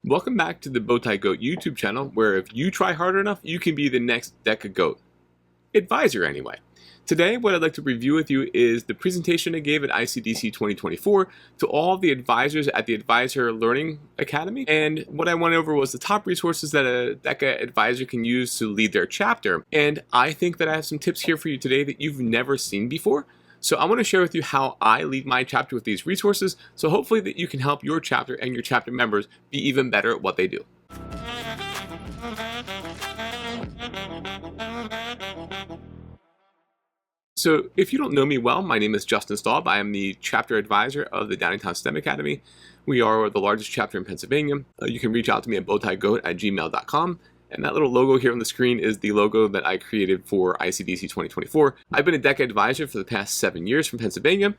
Welcome back to the BowtieGoat YouTube channel, where if you try hard enough, you can be the next DECA GOAT. Advisor, anyway. Today, what I'd like to review with you is the presentation I gave at ICDC 2024 to all the advisors at the Advisor Learning Academy. And what I went over was the top resources that a DECA advisor can use to lead their chapter. And I think that I have some tips here for you today that you've never seen before. So I want to share with you how I lead my chapter with these resources, so hopefully that you can help your chapter and your chapter members be even better at what they do. So if you don't know me well, my name is Justin Staub. I am the chapter advisor of the Downtown STEM Academy. We are the largest chapter in Pennsylvania. You can reach out to me at BowtieGoat@gmail.com. And that little logo here on the screen is the logo that I created for ICDC 2024. I've been a DECA advisor for the past 7 years from Pennsylvania.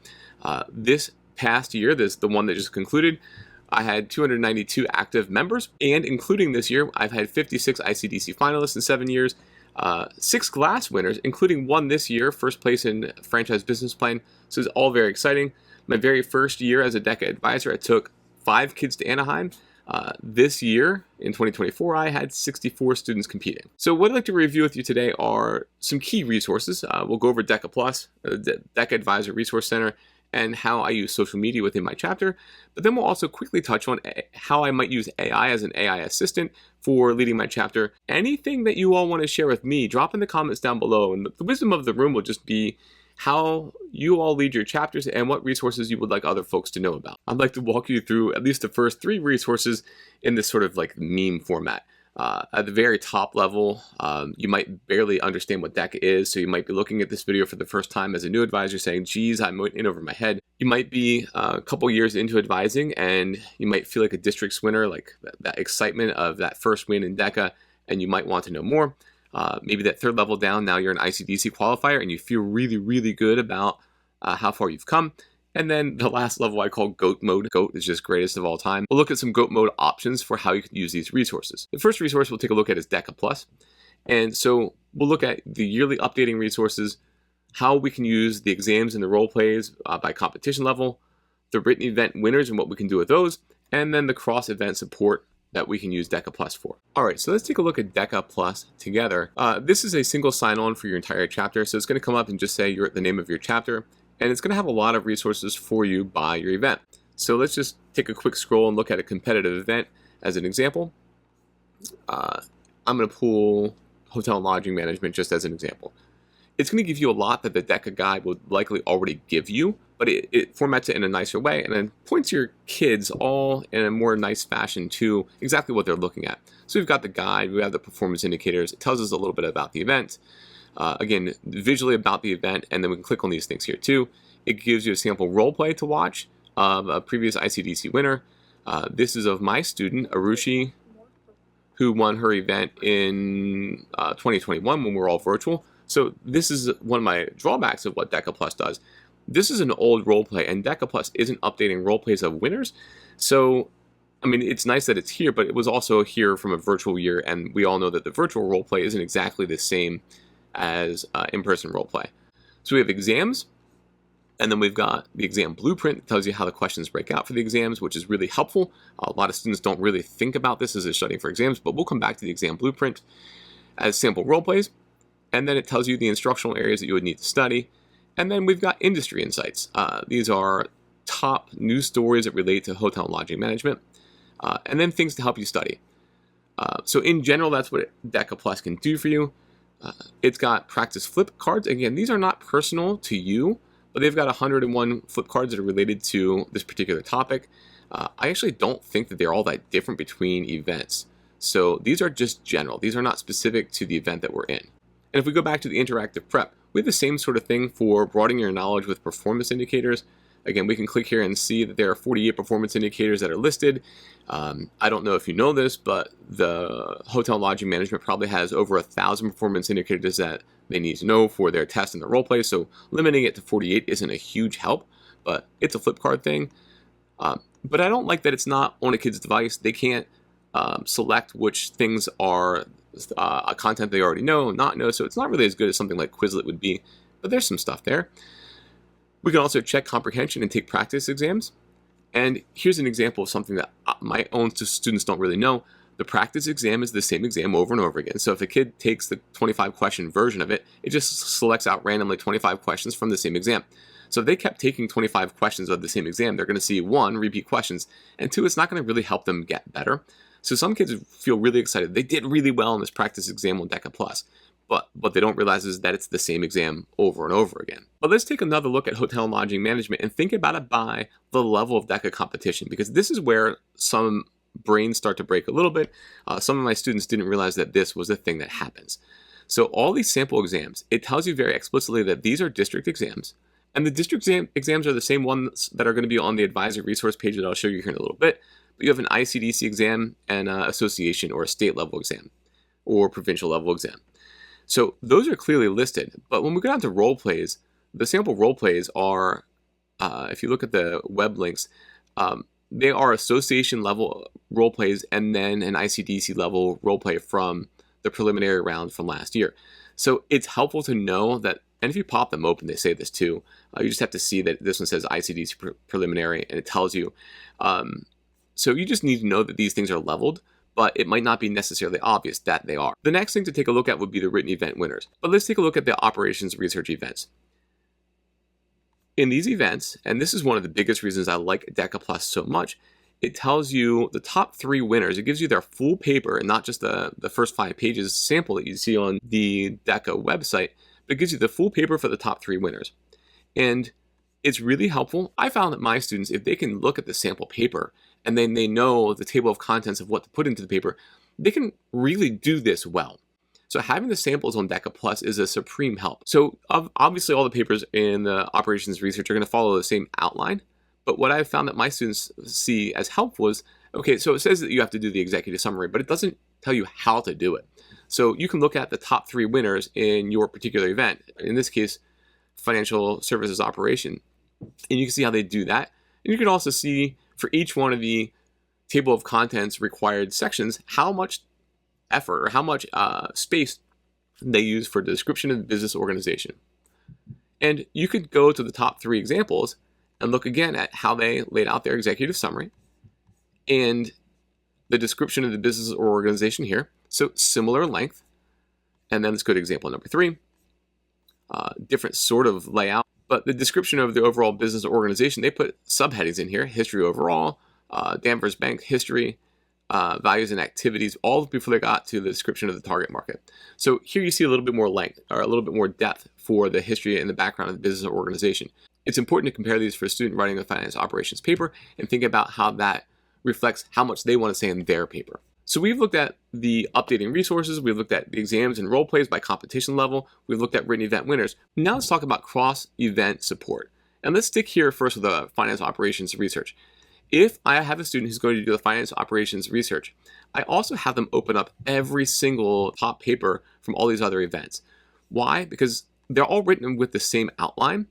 This past year, the one that just concluded, I had 292 active members. And including this year, I've had 56 ICDC finalists in 7 years, 6 glass winners, including one this year, first place in franchise business plan. So it's all very exciting. My very first year as a DECA advisor, I took 5 kids to Anaheim. This year, in 2024, I had 64 students competing. So what I'd like to review with you today are some key resources. We'll go over DECA Plus, the DECA Advisor Resource Center, and how I use social media within my chapter. But then we'll also quickly touch on how I might use AI as an AI assistant for leading my chapter. Anything that you all want to share with me, drop in the comments down below. And the wisdom of the room will just be how you all lead your chapters and what resources you would like other folks to know about. I'd like to walk you through at least the first 3 resources in this sort of like meme format. At the very top level, you might barely understand what DECA is, so you might be looking at this video for the first time as a new advisor saying, geez, I'm in over my head. You might be a couple years into advising and you might feel like a district's winner, like that excitement of that first win in DECA, and you might want to know more. Maybe that 3rd level down, now you're an ICDC qualifier and you feel really, really good about how far you've come. And then the last level I call GOAT mode. GOAT is just greatest of all time. We'll look at some GOAT mode options for how you can use these resources. The first resource we'll take a look at is DECA Plus. And so we'll look at the yearly updating resources, how we can use the exams and the role plays by competition level, the written event winners and what we can do with those, and then the cross event support that we can use DECA Plus for. All right, so let's take a look at DECA Plus together. This is a single sign-on for your entire chapter. So it's gonna come up and just say the name of your chapter, and it's gonna have a lot of resources for you by your event. So let's just take a quick scroll and look at a competitive event as an example. I'm gonna pull hotel and lodging management just as an example. It's going to give you a lot that the DECA guide would likely already give you, but it formats it in a nicer way and then points your kids all in a more nice fashion to exactly what they're looking at. So we've got the guide, we have the performance indicators. It tells us a little bit about the event. Again, visually about the event, and then we can click on these things here too. It gives you a sample role play to watch of a previous ICDC winner. This is of my student, Arushi, who won her event in 2021 when we were all virtual. So this is one of my drawbacks of what DECA Plus does. This is an old role play, and DECA Plus isn't updating role plays of winners. So, I mean, it's nice that it's here, but it was also here from a virtual year, and we all know that the virtual role play isn't exactly the same as in-person role play. So we have exams, and then we've got the exam blueprint that tells you how the questions break out for the exams, which is really helpful. A lot of students don't really think about this as they're studying for exams, but we'll come back to the exam blueprint as sample role plays. And then it tells you the instructional areas that you would need to study. And then we've got industry insights. These are top news stories that relate to hotel and lodging management. And then things to help you study. So in general, that's what DECA Plus can do for you. It's got practice flip cards. Again, these are not personal to you, but they've got 101 flip cards that are related to this particular topic. I actually don't think that they're all that different between events. So these are just general. These are not specific to the event that we're in. And if we go back to the interactive prep, we have the same sort of thing for broadening your knowledge with performance indicators. Again, we can click here and see that there are 48 performance indicators that are listed. I don't know if you know this, but the hotel and lodging management probably has over 1,000 performance indicators that they need to know for their test and the role play. So limiting it to 48 isn't a huge help, but it's a flip card thing. But I don't like that it's not on a kid's device. They can't select which things are content they already know, not know, so it's not really as good as something like Quizlet would be, but there's some stuff there. We can also check comprehension and take practice exams. And here's an example of something that my own students don't really know. The practice exam is the same exam over and over again. So if a kid takes the 25 question version of it, it just selects out randomly 25 questions from the same exam. So if they kept taking 25 questions of the same exam, they're going to see 1, repeat questions, and 2, it's not going to really help them get better. So some kids feel really excited. They did really well in this practice exam on DECA Plus, but what they don't realize is that it's the same exam over and over again. But let's take another look at hotel and lodging management and think about it by the level of DECA competition, because this is where some brains start to break a little bit. Some of my students didn't realize that this was a thing that happens. So all these sample exams, it tells you very explicitly that these are district exams. And the district exams are the same ones that are going to be on the advisor resource page that I'll show you here in a little bit. But you have an ICDC exam and an association or a state level exam or provincial level exam. So those are clearly listed. But when we go down to role plays, the sample role plays are, if you look at the web links, they are association level role plays and then an ICDC level role play from the preliminary round from last year. So it's helpful to know that. And if you pop them open, they say this too. You just have to see that this one says ICDC preliminary, and it tells you. So you just need to know that these things are leveled, but it might not be necessarily obvious that they are. The next thing to take a look at would be the written event winners. But let's take a look at the operations research events. In these events, and this is one of the biggest reasons I like DECA Plus so much, it tells you the top 3 winners. It gives you their full paper and not just the first 5 pages sample that you see on the DECA website. It gives you the full paper for the top 3 winners. And it's really helpful. I found that my students, if they can look at the sample paper and then they know the table of contents of what to put into the paper, they can really do this well. So having the samples on DECA Plus is a supreme help. So obviously all the papers in the operations research are going to follow the same outline. But what I've found that my students see as helpful is, okay, so it says that you have to do the executive summary, but it doesn't tell you how to do it. So you can look at the top 3 winners in your particular event, in this case, financial services operation, and you can see how they do that. And you can also see for each one of the table of contents required sections, how much effort or how much space they use for the description of the business organization. And you could go to the top 3 examples and look again at how they laid out their executive summary and the description of the business or organization here. So similar length. And then let's go to example number 3. Different sort of layout, but the description of the overall business or organization, they put subheadings in here: history overall, Danvers Bank history, values and activities, all before they got to the description of the target market. So here you see a little bit more length or a little bit more depth for the history and the background of the business or organization. It's important to compare these for a student writing a finance operations paper and think about how that reflects how much they want to say in their paper. So we've looked at the updating resources, we've looked at the exams and role plays by competition level, we've looked at written event winners. Now let's talk about cross-event support. And let's stick here first with the finance operations research. If I have a student who's going to do the finance operations research, I also have them open up every single top paper from all these other events. Why? Because they're all written with the same outline.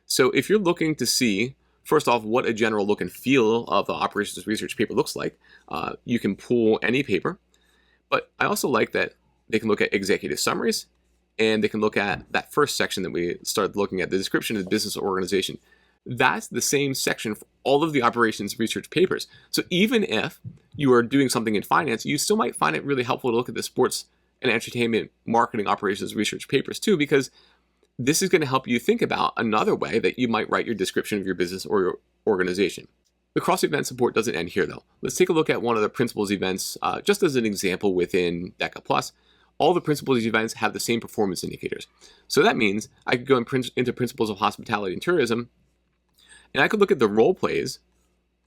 So if you're looking to see, first off, what a general look and feel of the operations research paper looks like, you can pull any paper. But I also like that they can look at executive summaries, and they can look at that first section that we started looking at, the description of the business or organization. That's the same section for all of the operations research papers. So even if you are doing something in finance, you still might find it really helpful to look at the sports and entertainment marketing operations research papers too, because this is going to help you think about another way that you might write your description of your business or your organization. The cross-event support doesn't end here though. Let's take a look at one of the principals events just as an example within DECA Plus. All the principals events have the same performance indicators. So that means I could go into principles of hospitality and tourism, and I could look at the role plays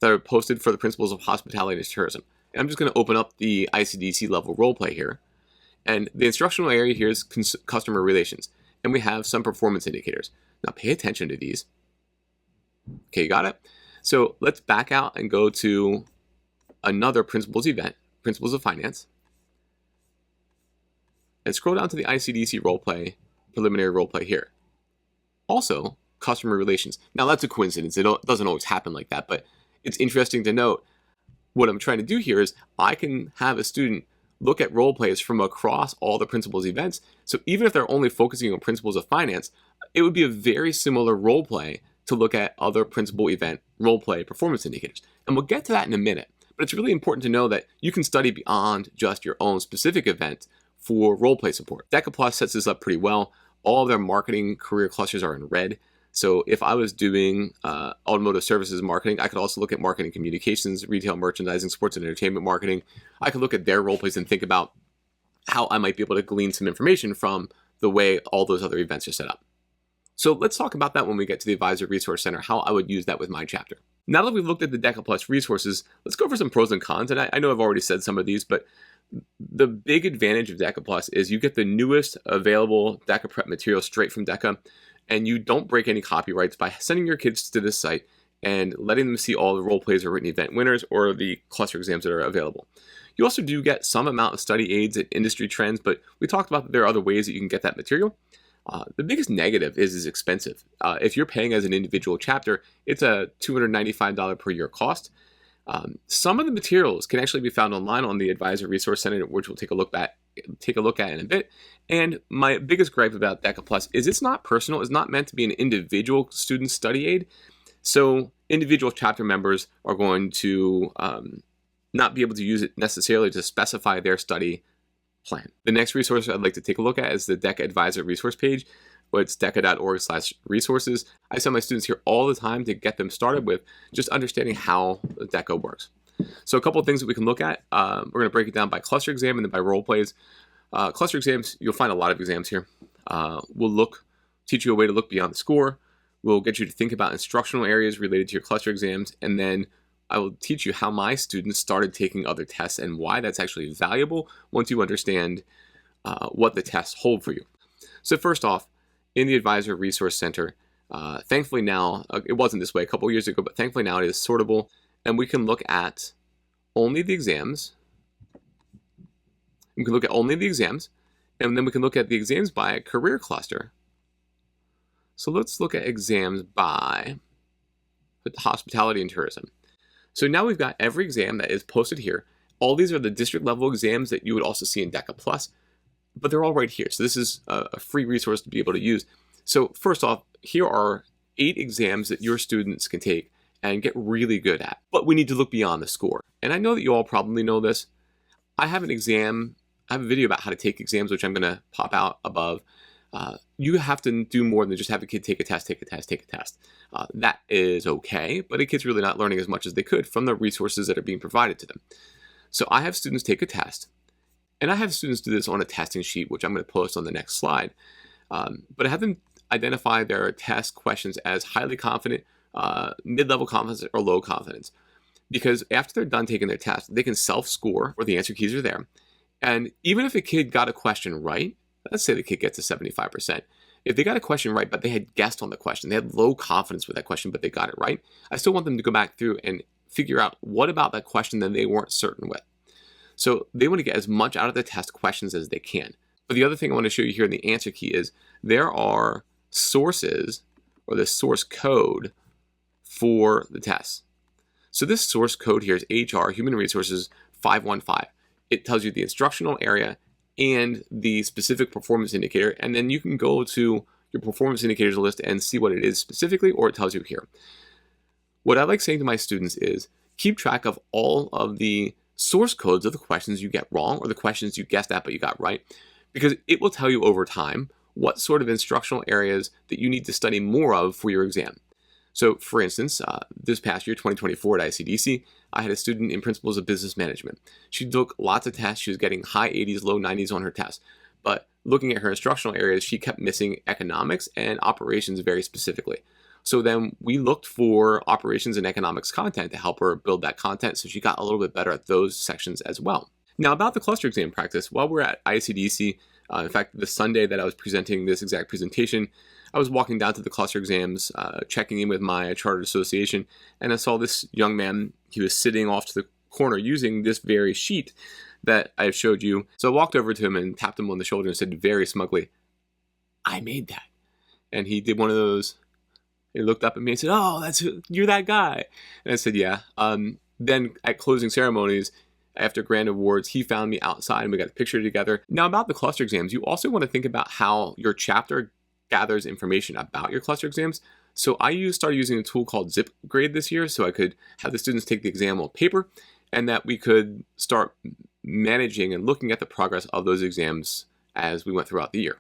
that are posted for the principles of hospitality and tourism. And I'm just going to open up the ICDC level role play here. And the instructional area here is customer relations. And we have some performance indicators. Now pay attention to these. Okay, you got it? So let's back out and go to another principles event, principles of finance. And scroll down to the ICDC role play, preliminary role play here. Also, customer relations. Now that's a coincidence. It doesn't always happen like that, but it's interesting to note. What I'm trying to do here is I can have a student look at role plays from across all the principles events. So even if they're only focusing on principles of finance, it would be a very similar role play to look at other principal event, role play, performance indicators. And we'll get to that in a minute. But it's really important to know that you can study beyond just your own specific event for role play support. DECA Plus sets this up pretty well. All of their marketing career clusters are in red. So if I was doing automotive services marketing, I could also look at marketing communications, retail merchandising, sports and entertainment marketing. I could look at their role plays and think about how I might be able to glean some information from the way all those other events are set up. So let's talk about that when we get to the Advisor Resource Center, how I would use that with my chapter. Now that we've looked at the DECA Plus resources, let's go over some pros and cons. And I know I've already said some of these, but the big advantage of DECA Plus is you get the newest available DECA prep material straight from DECA, and you don't break any copyrights by sending your kids to this site and letting them see all the role plays or written event winners or the cluster exams that are available. You also do get some amount of study aids and industry trends, but we talked about that there are other ways that you can get that material. The biggest negative is it's expensive. If you're paying as an individual chapter, it's a $295 per year cost. Some of the materials can actually be found online on the Advisor Resource Center, which we'll take a look at in a bit. And my biggest gripe about DECA Plus is it's not personal. It's not meant to be an individual student study aid. So individual chapter members are going to not be able to use it necessarily to specify their study plan. The next resource I'd like to take a look at is the DECA Advisor resource page. It's deca.org/resources. I send my students here all the time to get them started with just understanding how the DECA works. So a couple of things that we can look at. We're going to break it down by cluster exam and then by role plays. Cluster exams, you'll find a lot of exams here. We'll teach you a way to look beyond the score. We'll get you to think about instructional areas related to your cluster exams, and then I will teach you how my students started taking other tests and why that's actually valuable once you understand what the tests hold for you. So first off, in the Advisor Resource Center, thankfully now, it wasn't this way a couple years ago, but thankfully now it is sortable, and we can look at only the exams. We can look at only the exams, and then we can look at the exams by career cluster. So let's look at exams by hospitality and tourism. So now we've got every exam that is posted here. All these are the district level exams that you would also see in DECA Plus, but they're all right here. So this is a free resource to be able to use. So first off, here are 8 exams that your students can take and get really good at, but we need to look beyond the score. And I know that you all probably know this. I have a video about how to take exams, which I'm gonna pop out above. You have to do more than just have a kid take a test. That is okay, but a kid's really not learning as much as they could from the resources that are being provided to them. So I have students take a test, and I have students do this on a testing sheet, which I'm going to post on the next slide. But I have them identify their test questions as highly confident, mid-level confidence, or low confidence. Because after they're done taking their test, they can self-score, or the answer keys are there. And even if a kid got a question right, let's say the kid gets a 75%. If they got a question right, but they had guessed on the question, they had low confidence with that question, but they got it right, I still want them to go back through and figure out what about that question that they weren't certain with. So they want to get as much out of the test questions as they can. But the other thing I want to show you here in the answer key is there are sources, or the source code for the tests. So this source code here is HR, Human Resources 515. It tells you the instructional area and the specific performance indicator, and then you can go to your performance indicators list and see what it is specifically, or it tells you here. What I like saying to my students is keep track of all of the source codes of the questions you get wrong or the questions you guessed at but you got right, because it will tell you over time what sort of instructional areas that you need to study more of for your exam. So for instance, this past year, 2024 at ICDC, I had a student in Principles of Business Management. She took lots of tests. She was getting high 80s, low 90s on her tests. But looking at her instructional areas, she kept missing economics and operations very specifically. So then we looked for operations and economics content to help her build that content, so she got a little bit better at those sections as well. Now about the cluster exam practice, while we're at ICDC, in fact, the Sunday that I was presenting this exact presentation, I was walking down to the cluster exams, checking in with my chartered association, and I saw this young man. He was sitting off to the corner using this very sheet that I showed you. So I walked over to him and tapped him on the shoulder and said very smugly, "I made that." And he did one of those. He looked up at me and said, "Oh, you're that guy." And I said, "Yeah." Then at closing ceremonies, after grand awards, he found me outside and we got a picture together. Now about the cluster exams, you also want to think about how your chapter gathers information about your cluster exams. So I started using a tool called ZipGrade this year, so I could have the students take the exam on paper, and that we could start managing and looking at the progress of those exams as we went throughout the year.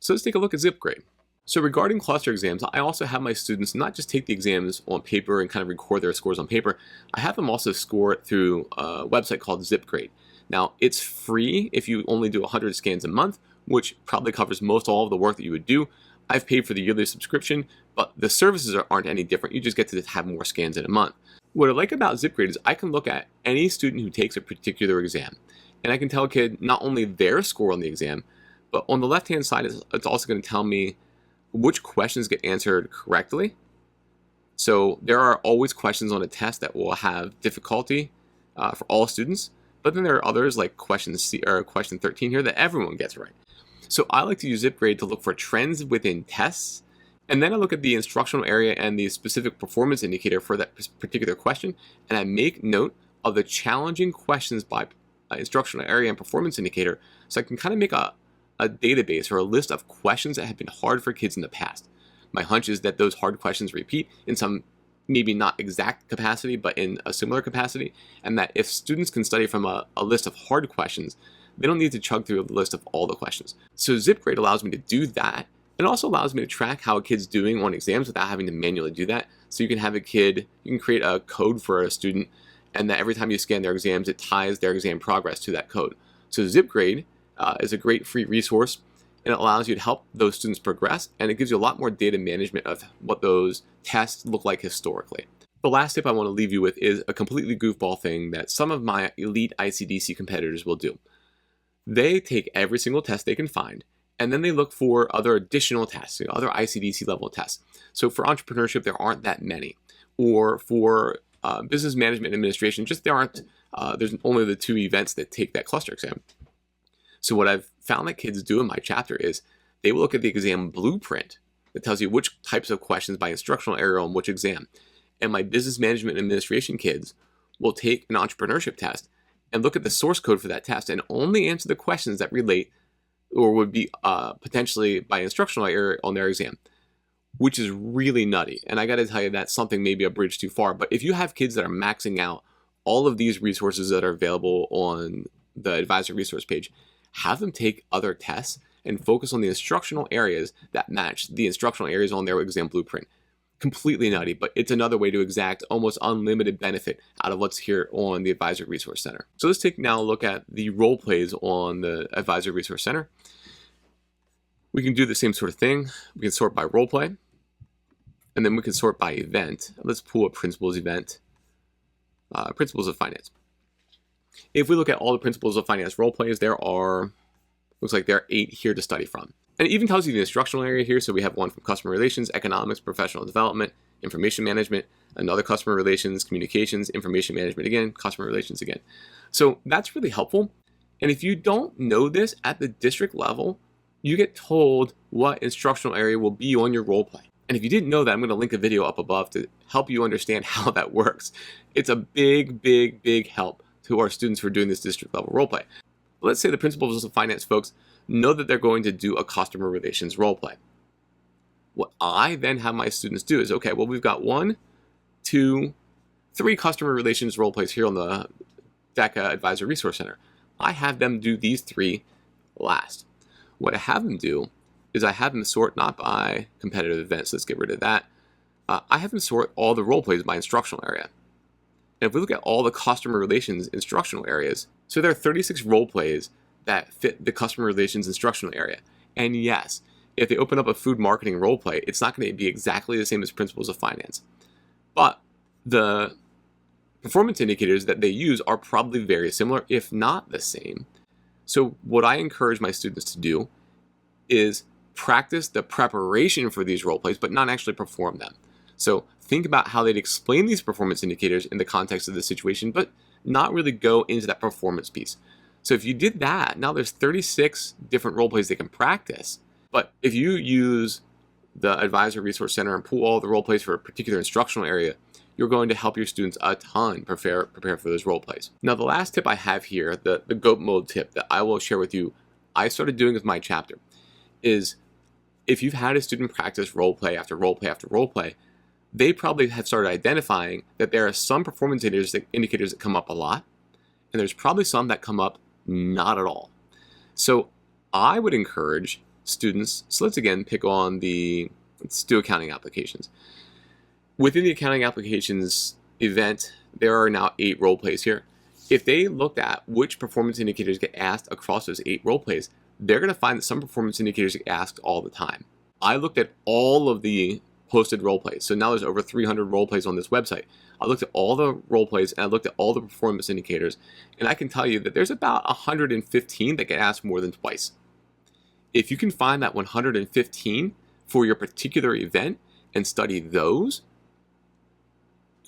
So let's take a look at ZipGrade. So regarding cluster exams, I also have my students not just take the exams on paper and kind of record their scores on paper. I have them also score it through a website called ZipGrade. Now, it's free if you only do 100 scans a month, which probably covers most all of the work that you would do. I've paid for the yearly subscription, but the services aren't any different. You just get to have more scans in a month. What I like about ZipGrade is I can look at any student who takes a particular exam, and I can tell a kid not only their score on the exam, but on the left-hand side, it's also going to tell me which questions get answered correctly. So there are always questions on a test that will have difficulty for all students, but then there are others like question 13 here that everyone gets right. So I like to use ZipGrade to look for trends within tests, and then I look at the instructional area and the specific performance indicator for that particular question, and I make note of the challenging questions by instructional area and performance indicator, so I can kind of make a database or a list of questions that have been hard for kids in the past. My hunch is that those hard questions repeat in some maybe not exact capacity, but in a similar capacity, and that if students can study from a list of hard questions, they don't need to chug through a list of all the questions. So ZipGrade allows me to do that. It also allows me to track how a kid's doing on exams without having to manually do that. So you can have you can create a code for a student, and that every time you scan their exams, it ties their exam progress to that code. So ZipGrade is a great free resource, and it allows you to help those students progress, and it gives you a lot more data management of what those tests look like historically. The last tip I want to leave you with is a completely goofball thing that some of my elite ICDC competitors will do. They take every single test they can find, and then they look for other additional tests, other ICDC level tests. So for entrepreneurship, there aren't that many. Or for business management and administration, there's only the 2 events that take that cluster exam. So what I've found that kids do in my chapter is they will look at the exam blueprint that tells you which types of questions by instructional area on which exam. And my business management and administration kids will take an entrepreneurship test and look at the source code for that test and only answer the questions that relate or would be potentially by instructional area on their exam, which is really nutty. And I got to tell you, that's something maybe a bridge too far. But if you have kids that are maxing out all of these resources that are available on the advisor resource page, have them take other tests and focus on the instructional areas that match the instructional areas on their exam blueprint. Completely nutty, but it's another way to exact almost unlimited benefit out of what's here on the Advisor Resource Center. So let's take now a look at the role plays on the Advisor Resource Center. We can do the same sort of thing. We can sort by role play, and then we can sort by event. Let's pull a principles event, principles of finance. If we look at all the principles of finance role plays, looks like there are 8 here to study from. And it even tells you the instructional area here. So we have one from customer relations, economics, professional development, information management, another customer relations, communications, information management again, customer relations again. So that's really helpful. And if you don't know this at the district level, you get told what instructional area will be on your role play. And if you didn't know that, I'm going to link a video up above to help you understand how that works. It's a big, big, big help to our students who are doing this district level role play. Let's say the principles of finance folks know that they're going to do a customer relations role play. What I then have my students do is, okay, well, we've got 1, 2, 3 customer relations role plays here on the DECA Advisor Resource Center. I have them do these 3 last. What I have them do is I have them sort not by competitive events. Let's get rid of that. I have them sort all the role plays by instructional area. And if we look at all the customer relations instructional areas, so there are 36 role plays that fit the customer relations instructional area. And yes, if they open up a food marketing role play, it's not going to be exactly the same as principles of finance. But the performance indicators that they use are probably very similar, if not the same. So what I encourage my students to do is practice the preparation for these role plays, but not actually perform them. So think about how they'd explain these performance indicators in the context of the situation, but not really go into that performance piece. So if you did that, now there's 36 different role plays they can practice. But if you use the Advisor Resource Center and pull all the role plays for a particular instructional area, you're going to help your students a ton prepare for those role plays. Now, the last tip I have here, the GOAT mode tip that I will share with you, I started doing with my chapter, is If you've had a student practice role play after role play after role play, they probably have started identifying that there are some performance indicators that come up a lot, and there's probably some that come up not at all. So I would encourage students, so let's again pick on let's do accounting applications. Within the accounting applications event, there are now 8 role plays here. If they looked at which performance indicators get asked across those 8 role plays, they're going to find that some performance indicators get asked all the time. I looked at all of the posted role plays. So now there's over 300 role plays on this website. I looked at all the role plays and I looked at all the performance indicators, and I can tell you that there's about 115 that get asked more than twice. If you can find that 115 for your particular event and study those,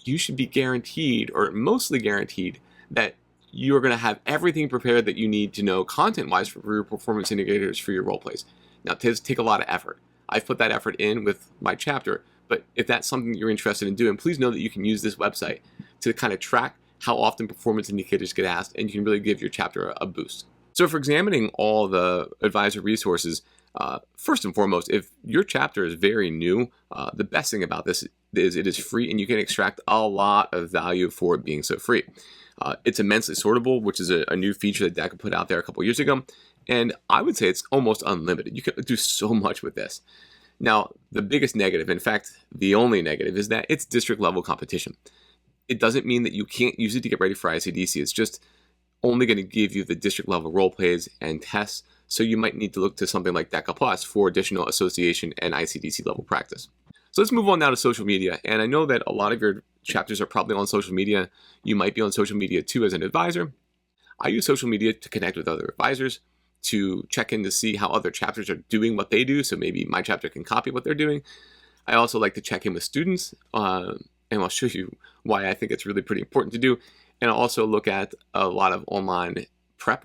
you should be guaranteed, or mostly guaranteed, that you're going to have everything prepared that you need to know content-wise for your performance indicators for your role plays. Now, it does take a lot of effort. I've put that effort in with my chapter, but if that's something you're interested in doing, please know that you can use this website to kind of track how often performance indicators get asked, and you can really give your chapter a boost. So for examining all the advisor resources, first and foremost, if your chapter is very new, the best thing about this is it is free, and you can extract a lot of value for it being so free. It's immensely sortable, which is a new feature that DECA put out there a couple years ago. And I would say it's almost unlimited. You can do so much with this. Now, the biggest negative, in fact, the only negative, is that it's district level competition. It doesn't mean that you can't use it to get ready for ICDC. It's just only going to give you the district level role plays and tests. So you might need to look to something like DECA Plus for additional association and ICDC level practice. So let's move on now to social media. And I know that a lot of your chapters are probably on social media. You might be on social media too as an advisor. I use social media to connect with other advisors, to check in to see how other chapters are doing what they do, so maybe my chapter can copy what they're doing. I also like to check in with students, and I'll show you why I think it's really pretty important to do. And I'll also look at a lot of online prep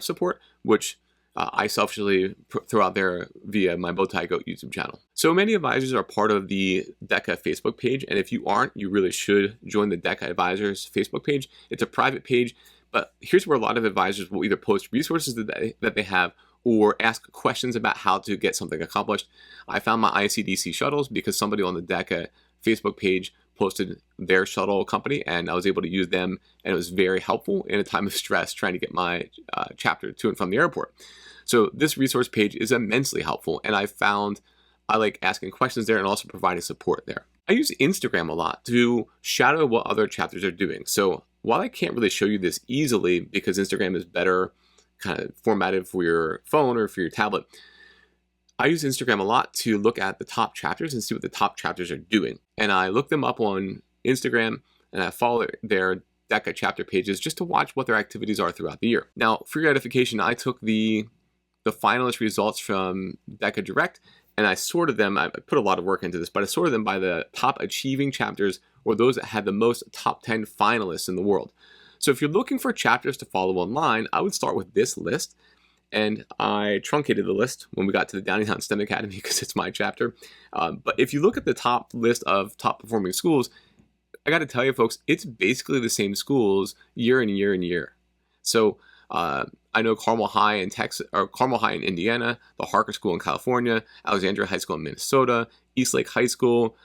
support, which I selfishly throw out there via my BowtieGoat YouTube channel. So many advisors are part of the DECA Facebook page, and if you aren't, you really should join the DECA Advisors Facebook page. It's a private page, but here's where a lot of advisors will either post resources that they have or ask questions about how to get something accomplished. I found my ICDC shuttles because somebody on the DECA Facebook page posted their shuttle company, and I was able to use them, and it was very helpful in a time of stress trying to get my chapter to and from the airport. So this resource page is immensely helpful, and I found I like asking questions there and also providing support there. I use Instagram a lot to shadow what other chapters are doing. So while I can't really show you this easily because Instagram is better kind of formatted for your phone or for your tablet, I use Instagram a lot to look at the top chapters and see what the top chapters are doing. And I look them up on Instagram and I follow their DECA chapter pages just to watch what their activities are throughout the year. Now, for your edification, I took the finalist results from DECA Direct and I sorted them. I put a lot of work into this, but I sorted them by the top achieving chapters or those that had the most top 10 finalists in the world. So if you're looking for chapters to follow online, I would start with this list. And I truncated the list when we got to the Downtown STEM Academy because it's my chapter. But if you look at the top list of top performing schools, I got to tell you, folks, it's basically the same schools year in year and year. So I know Carmel High in Texas, or Carmel High in Indiana, the Harker School in California, Alexandria High School in Minnesota, Eastlake High School,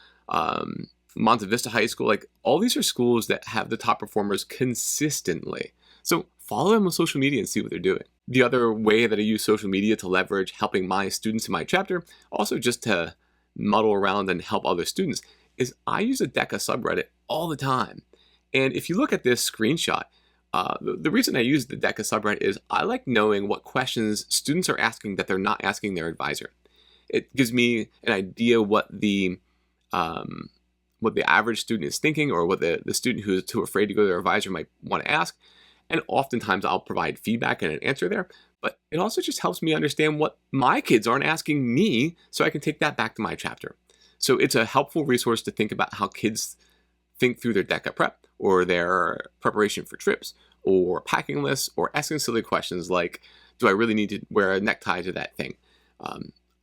Monte Vista High School. Like, all these are schools that have the top performers consistently. So follow them on social media and see what they're doing. The other way that I use social media to leverage helping my students in my chapter, also just to muddle around and help other students, is I use a DECA subreddit all the time. And if you look at this screenshot, the reason I use the DECA subreddit is I like knowing what questions students are asking that they're not asking their advisor. It gives me an idea what the average student is thinking, or what the student who is too afraid to go to their advisor might want to ask. And oftentimes I'll provide feedback and an answer there, but it also just helps me understand what my kids aren't asking me so I can take that back to my chapter. So it's a helpful resource to think about how kids think through their DECA prep or their preparation for trips or packing lists, or asking silly questions like, do I really need to wear a necktie to that thing?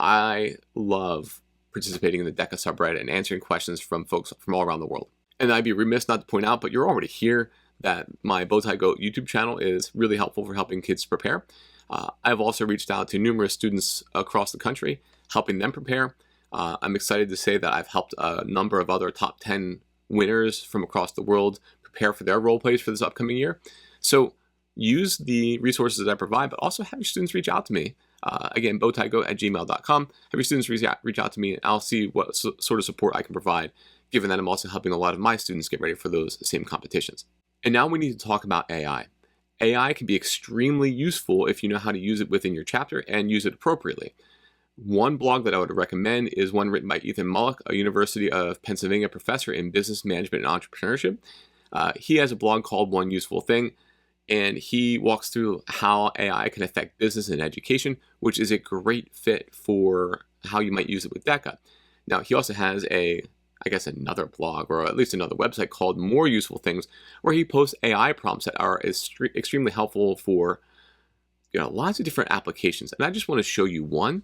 I love participating in the DECA subreddit and answering questions from folks from all around the world. And I'd be remiss not to point out, but you're already here, that my BowtieGoat YouTube channel is really helpful for helping kids prepare. I've also reached out to numerous students across the country helping them prepare. I'm excited to say that I've helped a number of other top 10 winners from across the world prepare for their role plays for this upcoming year. So use the resources that I provide, but also have your students reach out to me. Again, BowtieGoat@gmail.com. Have your students reach out to me, and I'll see what sort of support I can provide, given that I'm also helping a lot of my students get ready for those same competitions. And now we need to talk about AI. AI can be extremely useful if you know how to use it within your chapter and use it appropriately. One blog that I would recommend is one written by Ethan Mullock, a University of Pennsylvania professor in business management and entrepreneurship. He has a blog called One Useful Thing, and he walks through how AI can affect business and education, which is a great fit for how you might use it with DECA. Now, he also has another blog, or at least another website called More Useful Things, where he posts AI prompts that are extremely helpful for lots of different applications. And I just want to show you one.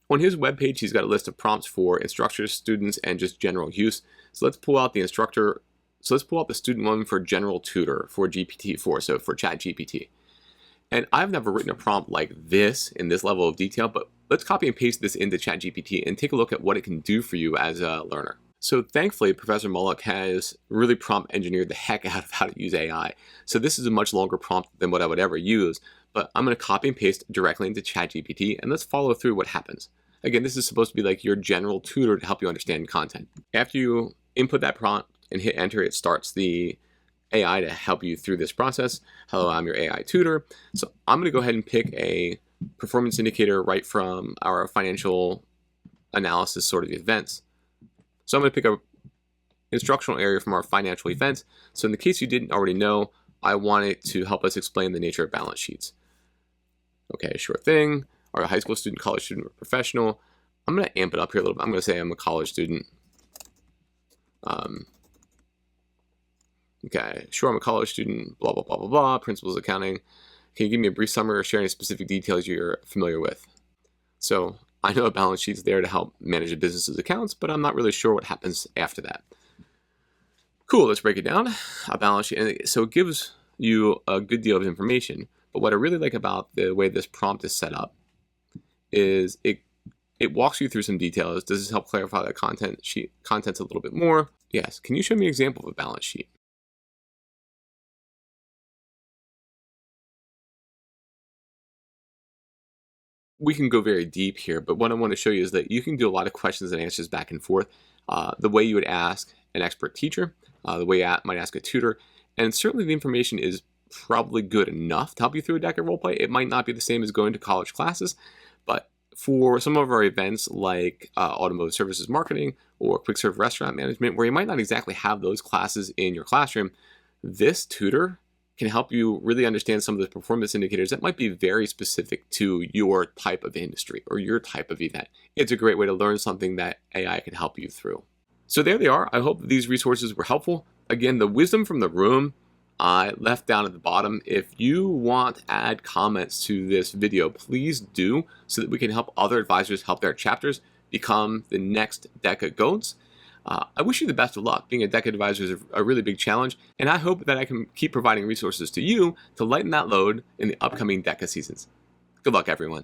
On his webpage, he's got a list of prompts for instructors, students, and just general use. So let's pull out the student one for general tutor for GPT-4, so for ChatGPT. And I've never written a prompt like this in this level of detail, but let's copy and paste this into ChatGPT and take a look at what it can do for you as a learner. So thankfully, Professor Mullock has really prompt engineered the heck out of how to use AI. So this is a much longer prompt than what I would ever use, but I'm going to copy and paste directly into ChatGPT, and let's follow through what happens. Again, this is supposed to be like your general tutor to help you understand content. After you input that prompt and hit enter, it starts the AI to help you through this process. Hello, I'm your AI tutor. So I'm going to go ahead and pick a performance indicator right from our financial analysis sort of events. So I'm going to pick a instructional area from our financial events. So in the case you didn't already know, I want it to help us explain the nature of balance sheets. Okay, sure thing. Are a high school student, college student, or professional? I'm going to amp it up here a little bit. I'm going to say I'm a college student. Okay, sure, I'm a college student, blah, blah, blah, blah, blah, principles of accounting. Can you give me a brief summary or share any specific details you're familiar with? So I know a balance sheet's there to help manage a business's accounts, but I'm not really sure what happens after that. Cool, let's break it down. A balance sheet, and so it gives you a good deal of information, but what I really like about the way this prompt is set up is it walks you through some details. Does this help clarify the contents a little bit more? Yes. Can you show me an example of a balance sheet? We can go very deep here, but what I want to show you is that you can do a lot of questions and answers back and forth, the way you would ask an expert teacher, the way you might ask a tutor, and certainly the information is probably good enough to help you through a DECA roleplay. It might not be the same as going to college classes, but for some of our events like automotive services marketing or quick serve restaurant management, where you might not exactly have those classes in your classroom, this tutor can help you really understand some of the performance indicators that might be very specific to your type of industry or your type of event. It's a great way to learn something that AI can help you through. So there they are. I hope these resources were helpful. Again, the wisdom from the room I left down at the bottom. If you want to add comments to this video, please do, so that we can help other advisors help their chapters become the next DECA GOATs. I wish you the best of luck. Being a DECA advisor is a really big challenge, and I hope that I can keep providing resources to you to lighten that load in the upcoming DECA seasons. Good luck, everyone.